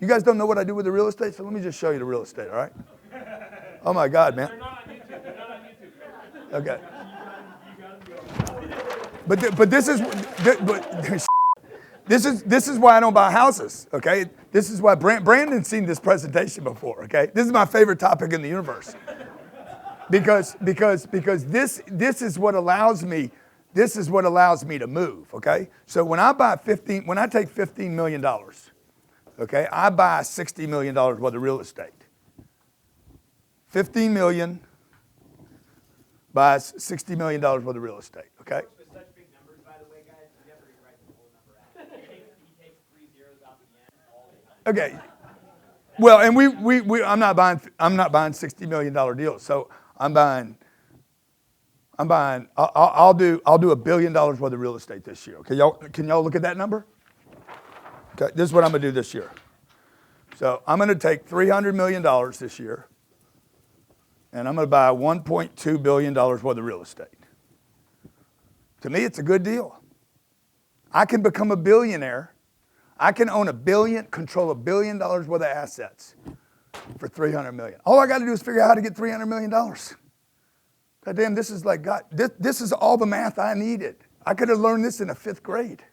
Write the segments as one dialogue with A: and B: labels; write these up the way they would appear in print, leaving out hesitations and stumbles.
A: You guys don't know what I do with the real estate, so let me just show you the real estate, all right? Oh my God, man.
B: They're not on YouTube. They're not on YouTube.
A: Okay. But this is why I don't buy houses, okay? This is why Brandon's seen this presentation before, okay? This is my favorite topic in the universe. Because this is what allows me to move, okay? So when I take $15 million, okay, I buy $60 million worth of real estate. 15 million buys $60 million worth of real estate, okay?
C: With such big numbers, by the way, guys, you never write the whole number out. He takes 3 zeros out the end all the time.
A: Okay. Well, and I'm not buying $60 million deals. So I'll do $1 billion worth of real estate this year. Okay, can y'all look at that number? Okay, this is what I'm gonna do this year. So I'm gonna take $300 million this year, and I'm gonna buy $1.2 billion worth of real estate. To me, it's a good deal. I can become a billionaire. I can own control $1 billion worth of assets for $300 million. All I got to do is figure out how to get $300 million. God damn, this is like God. This is all the math I needed. I could have learned this in the 5th grade.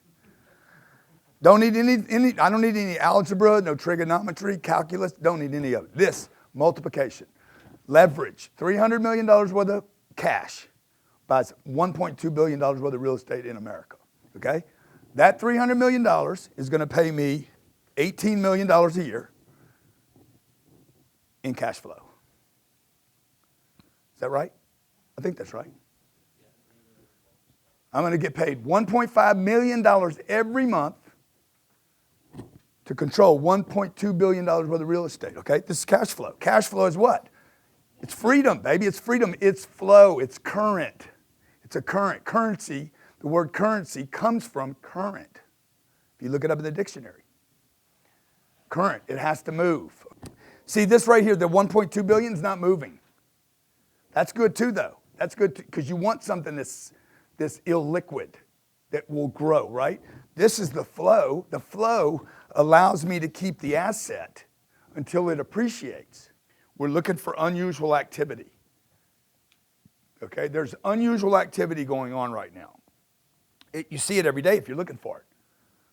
A: Don't need any. I don't need any algebra, no trigonometry, calculus. Don't need any of it. This multiplication, leverage, $300 million worth of cash buys $1.2 billion worth of real estate in America. Okay, that $300 million is going to pay me $18 million a year in cash flow. Is that right? I think that's right. I'm going to get paid $1.5 million every month to control $1.2 billion worth of real estate, okay? This is cash flow. Cash flow is what? It's freedom, baby. It's freedom. It's flow. It's current. It's a current. Currency, the word currency comes from current. If you look it up in the dictionary. Current. It has to move. See, this right here, the 1.2 billion is not moving. That's good too, though. That's good because you want something this illiquid that will grow, right? This is the flow. The flow allows me to keep the asset until it appreciates. We're looking for unusual activity. Okay, there's unusual activity going on right now. You see it every day if you're looking for it.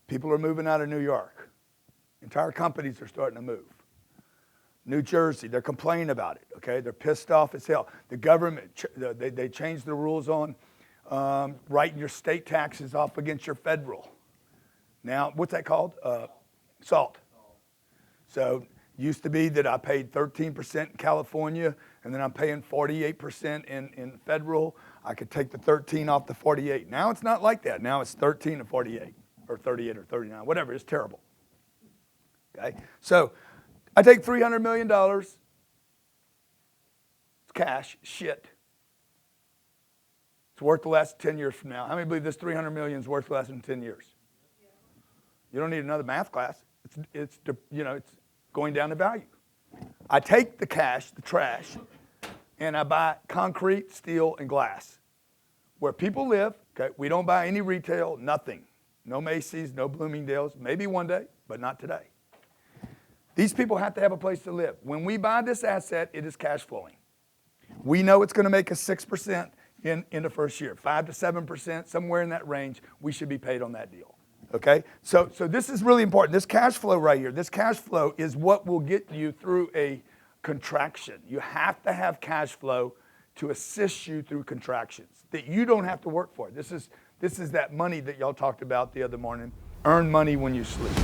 A: People are moving out of New York. Entire companies are starting to move. New Jersey, they're complaining about it, okay? They're pissed off as hell. The government, they changed the rules on writing your state taxes off against your federal. Now, what's that called? SALT. So, used to be that I paid 13% in California, and then I'm paying 48% in federal. I could take the 13 off the 48. Now it's not like that. Now it's 13 to 48, or 38 or 39, whatever. It's terrible. Okay? So, I take $300 million, it's cash, shit. It's worth less 10 years from now. How many believe this $300 million is worth less than 10 years? You don't need another math class. It's going down in value. I take the cash, the trash, and I buy concrete, steel, and glass. Where people live, okay, we don't buy any retail, nothing. No Macy's, no Bloomingdale's, maybe one day, but not today. These people have to have a place to live. When we buy this asset, it is cash flowing. We know it's going to make us 6% in the first year, 5 to 7%, somewhere in that range. We should be paid on that deal. Okay? So this is really important. This cash flow right here, this cash flow is what will get you through a contraction. You have to have cash flow to assist you through contractions that you don't have to work for. This is that money that y'all talked about the other morning. Earn money when you sleep.